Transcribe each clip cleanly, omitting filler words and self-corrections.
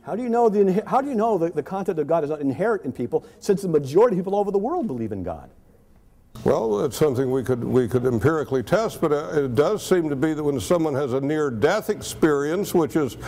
How do you know the content of God is not inherent in people, since the majority of people all over the world believe in God? Well, it's something we could empirically test, but it does seem to be that when someone has a near-death experience, which is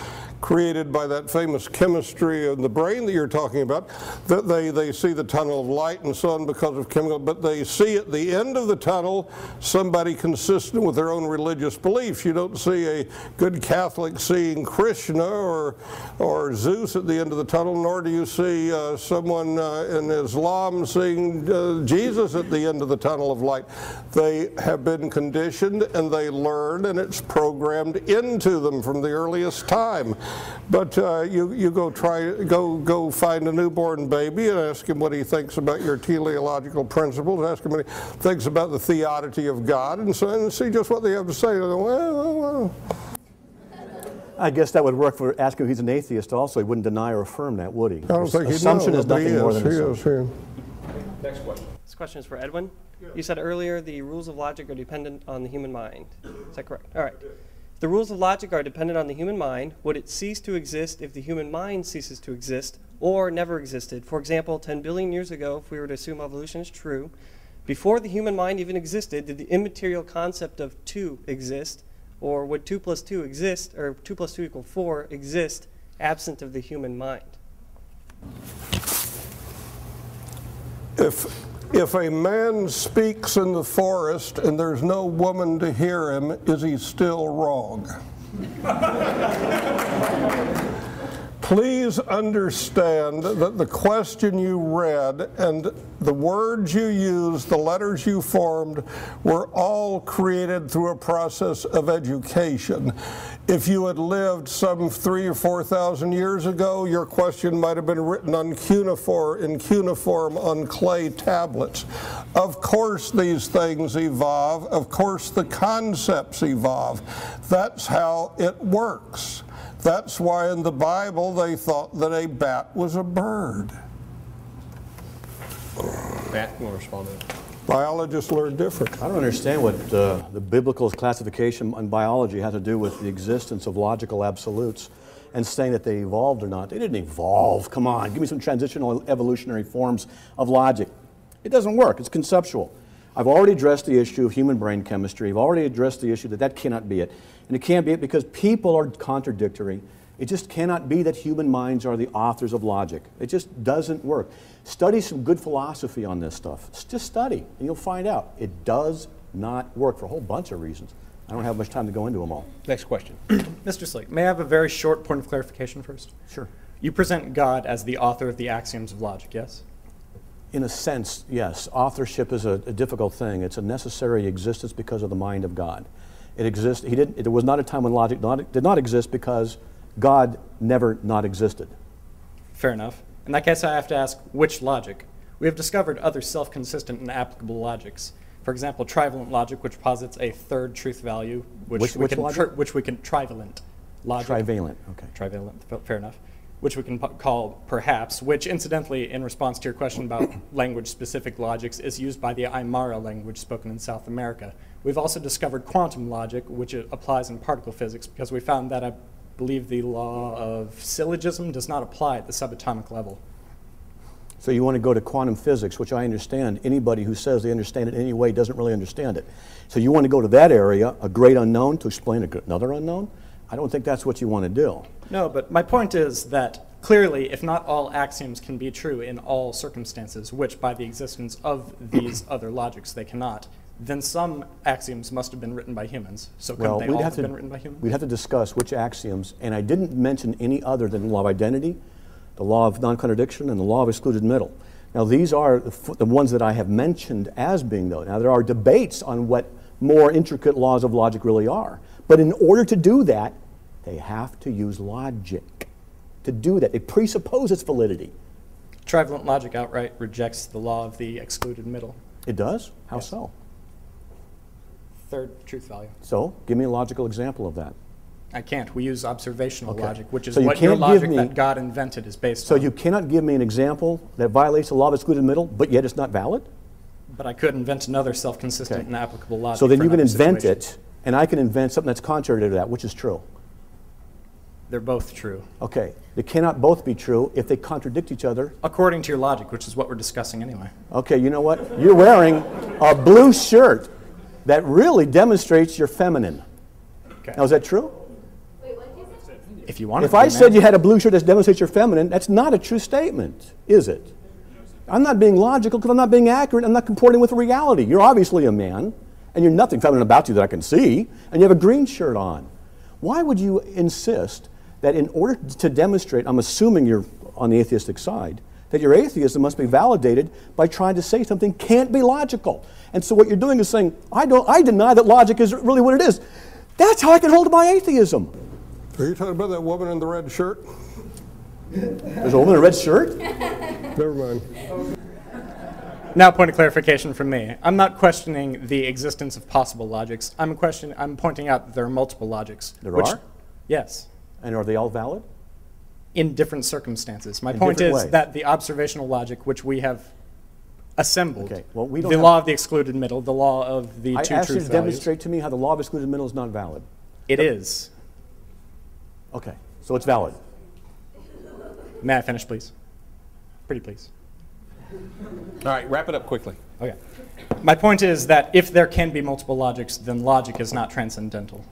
created by that famous chemistry in the brain that you're talking about, that they see the tunnel of light and so on because of chemical, but they see at the end of the tunnel somebody consistent with their own religious beliefs. You don't see a good Catholic seeing Krishna or Zeus at the end of the tunnel, nor do you see someone in Islam seeing Jesus at the end of the tunnel of light. They have been conditioned and they learn, and it's programmed into them from the earliest time. But you go find a newborn baby and ask him what he thinks about your teleological principles, ask him what he thinks about the theodicy of God, and see just what they have to say. Well. I guess that would work for asking if he's an atheist also. He wouldn't deny or affirm that, would he? I don't think assumption is nothing more than assumption. Next question. This question is for Edwin. You said earlier the rules of logic are dependent on the human mind. Is that correct? All right. If the rules of logic are dependent on the human mind, would it cease to exist if the human mind ceases to exist or never existed? For example, 10 billion years ago, if we were to assume evolution is true, before the human mind even existed, did the immaterial concept of 2 exist? Or would 2 plus 2 exist, or 2 plus 2 equal 4 exist, absent of the human mind? If a man speaks in the forest and there's no woman to hear him, is he still wrong? Please understand that the question you read and the words you used, the letters you formed, were all created through a process of education. If you had lived some 3,000 or 4,000 years ago, your question might have been written in cuneiform on clay tablets. Of course these things evolve. Of course the concepts evolve. That's how it works. That's why in the Bible they thought that a bat was a bird. Matt, you want to respond to that? Biologists learn different. I don't understand what the biblical classification on biology has to do with the existence of logical absolutes and saying that they evolved or not. They didn't evolve. Come on, give me some transitional evolutionary forms of logic. It doesn't work. It's conceptual. I've already addressed the issue of human brain chemistry. I've already addressed the issue that that cannot be it. And it can't be it because people are contradictory. It just cannot be that human minds are the authors of logic. It just doesn't work. Study some good philosophy on this stuff. Just study, and you'll find out. It does not work for a whole bunch of reasons. I don't have much time to go into them all. Next question. Mr. Slake, may I have a very short point of clarification first? Sure. You present God as the author of the axioms of logic, yes? In a sense, yes. Authorship is a difficult thing. It's a necessary existence because of the mind of God. It exists. There was not a time when logic did not exist because God never not existed. Fair enough. In that case, I have to ask, which logic? We have discovered other self-consistent and applicable logics. For example, trivalent logic, which posits a third truth value, which we can trivalent logic. Trivalent, okay. Trivalent, fair enough. Which we can call perhaps, which incidentally, in response to your question about language-specific logics, is used by the Aymara language spoken in South America. We've also discovered quantum logic, which applies in particle physics, because we found that I believe the law of syllogism does not apply at the subatomic level. So you want to go to quantum physics, which I understand. Anybody who says they understand it in any way doesn't really understand it. So you want to go to that area, a great unknown, to explain another unknown? I don't think that's what you want to do. No, but my point is that clearly, if not all axioms can be true in all circumstances, which by the existence of these other logics they cannot, then some axioms must have been written by humans. So couldn't they all have been written by humans? We'd have to discuss which axioms, and I didn't mention any other than the law of identity, the law of non-contradiction, and the law of excluded middle. Now these are the ones that I have mentioned as being those. Now there are debates on what more intricate laws of logic really are. But in order to do that, they have to use logic to do that. They presuppose its validity. Trivalent logic outright rejects the law of the excluded middle. It does? How Yes. so? Third truth value. So, give me a logical example of that. I can't. We use observational Okay. logic, which is So you what your can't logic give me- that God invented is based So on. you cannot give me an example that violates the law of excluded middle, but yet it's not valid? But I could invent another self-consistent Okay. and applicable logic. So then for you can another invent situation. it, and I can invent something that's contrary to that, which is true. They're both true. Okay, they cannot both be true if they contradict each other. According to your logic, which is what we're discussing anyway. Okay, you know what? You're wearing a blue shirt that really demonstrates you're feminine. Okay. Now, is that true? If you want If I said you had a blue shirt that demonstrates you're feminine, that's not a true statement, is it? I'm not being logical because I'm not being accurate. I'm not comporting with reality. You're obviously a man, and you're nothing feminine about you that I can see, and you have a green shirt on. Why would you insist that in order to demonstrate, I'm assuming you're on the atheistic side, that your atheism must be validated by trying to say something can't be logical? And so what you're doing is saying, I deny that logic is really what it is. That's how I can hold to my atheism. Are you talking about that woman in the red shirt? There's a woman in a red shirt? Never mind. Now, point of clarification from me. I'm not questioning the existence of possible logics. I'm pointing out that there are multiple logics. There are? Yes. And are they all valid? In different circumstances. My In point different is ways. that the observational logic, which we have assembled, Okay, well, we don't the have- law of the excluded middle, the law of the I two asked you truth to values. demonstrate to me how the law of excluded middle is not valid. It is. Okay, so it's valid. May I finish, please? Pretty please. All right, wrap it up quickly. Okay. My point is that if there can be multiple logics, then logic is not transcendental.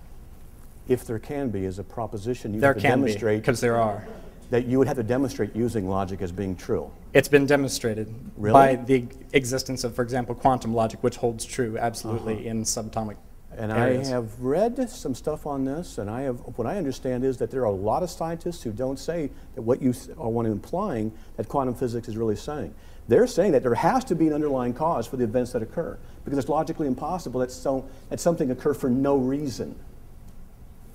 If there can be is a proposition you There have to can be, demonstrate because there are. that you would have to demonstrate using logic as being true. It's been demonstrated Really? by the existence of, for example, quantum logic, which holds true absolutely in subatomic And areas. I have read some stuff on this, and what I understand is that there are a lot of scientists who don't say that what you are want to implying that quantum physics is really saying. They're saying that there has to be an underlying cause for the events that occur, because it's logically impossible that something occur for no reason,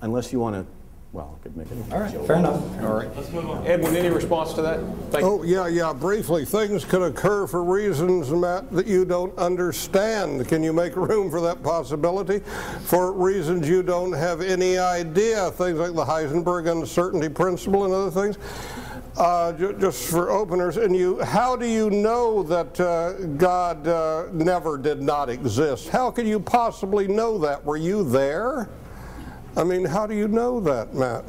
unless you want to, well, I could make it. All right, fair enough. All right. Edwin, any response to that? Thank you. Oh, yeah, briefly. Things can occur for reasons, Matt, that you don't understand. Can you make room for that possibility? For reasons you don't have any idea, things like the Heisenberg uncertainty principle and other things. Just for openers, and how do you know that God never did not exist? How can you possibly know that? Were you there? I mean, how do you know that, Matt?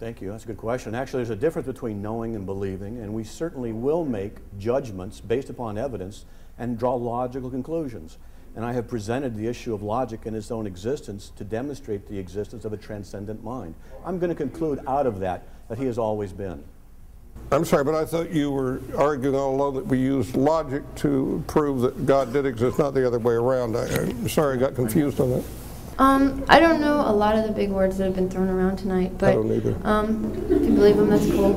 Thank you. That's a good question. Actually, there's a difference between knowing and believing, and we certainly will make judgments based upon evidence and draw logical conclusions. And I have presented the issue of logic in its own existence to demonstrate the existence of a transcendent mind. I'm going to conclude out of that he has always been. I'm sorry, but I thought you were arguing all along that we used logic to prove that God did exist, not the other way around. I'm sorry, I got confused on that. I don't know a lot of the big words that have been thrown around tonight, but I don't either. if you believe them, that's cool.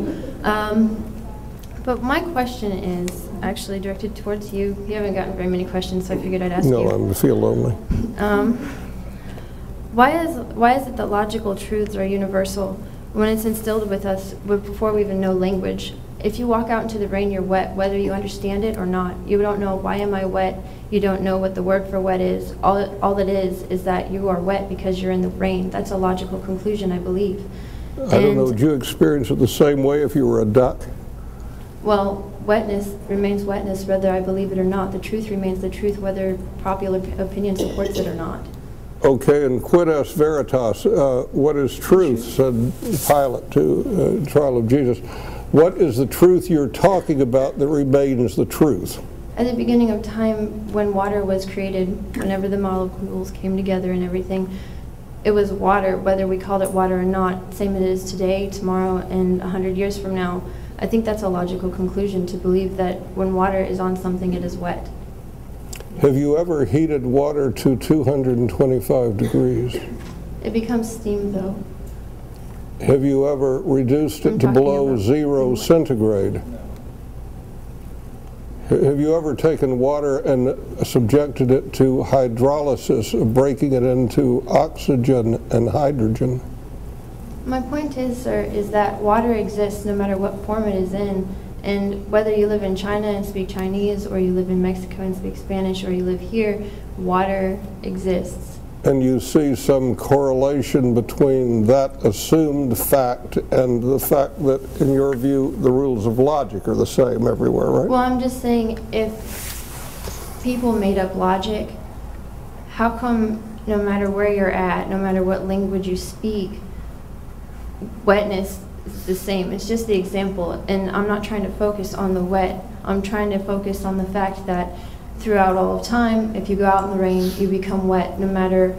But my question is actually directed towards you. You haven't gotten very many questions, so I figured I'd ask you. No, I feel lonely. Why is it that logical truths are universal when it's instilled with us before we even know language? If you walk out into the rain, you're wet, whether you understand it or not. You don't know, why am I wet? You don't know what the word for wet is. All it is that you are wet because you're in the rain. That's a logical conclusion, I believe. I don't know, would you experience it the same way if you were a duck? Well, wetness remains wetness whether I believe it or not. The truth remains the truth whether popular opinion supports it or not. Okay, and quid est veritas, what is truth, said Pilate to trial of Jesus. What is the truth you're talking about that remains the truth? At the beginning of time, when water was created, whenever the molecules came together and everything, it was water, whether we called it water or not, same it is today, tomorrow, and 100 years from now. I think that's a logical conclusion to believe that when water is on something, it is wet. Have you ever heated water to 225 degrees? It becomes steam, though. Have you ever reduced it I'm to talking below about 0 centigrade? Have you ever taken water and subjected it to hydrolysis, breaking it into oxygen and hydrogen? My point is, sir, is that water exists no matter what form it is in. And whether you live in China and speak Chinese, or you live in Mexico and speak Spanish, or you live here, water exists. And you see some correlation between that assumed fact and the fact that, in your view, the rules of logic are the same everywhere, right? Well, I'm just saying, if people made up logic, how come no matter where you're at, no matter what language you speak, wetness is the same. It's just the example, and I'm not trying to focus on the wet. I'm trying to focus on the fact that throughout all of time, if you go out in the rain, you become wet, no matter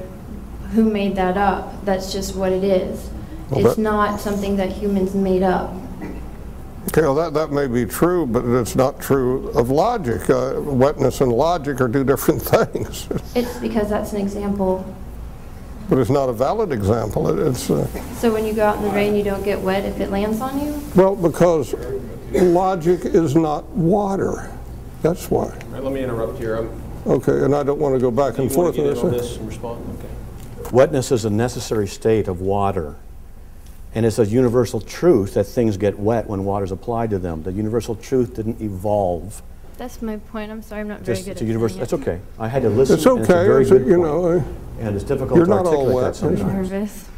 who made that up. That's just what it is. Well, it's not something that humans made up. Okay, well, that may be true, but it's not true of logic. Wetness and logic are two different things. It's because that's an example. But it's not a valid example. So when you go out in the rain, you don't get wet if it lands on you? Well, because logic is not water. That's why. All right, let me interrupt here. Okay, and I don't want to go back and You want forth to get in on this. this and respond? Okay. Wetness is a necessary state of water. And it's a universal truth that things get wet when water's applied to them. The universal truth didn't evolve. That's my point. I'm sorry, I'm not very good It's at a universal. saying it. That's okay. I had to listen. It's And it's a okay. very good You point. know, and it's difficult you're to not all articulate wet. that sometimes. I'm nervous.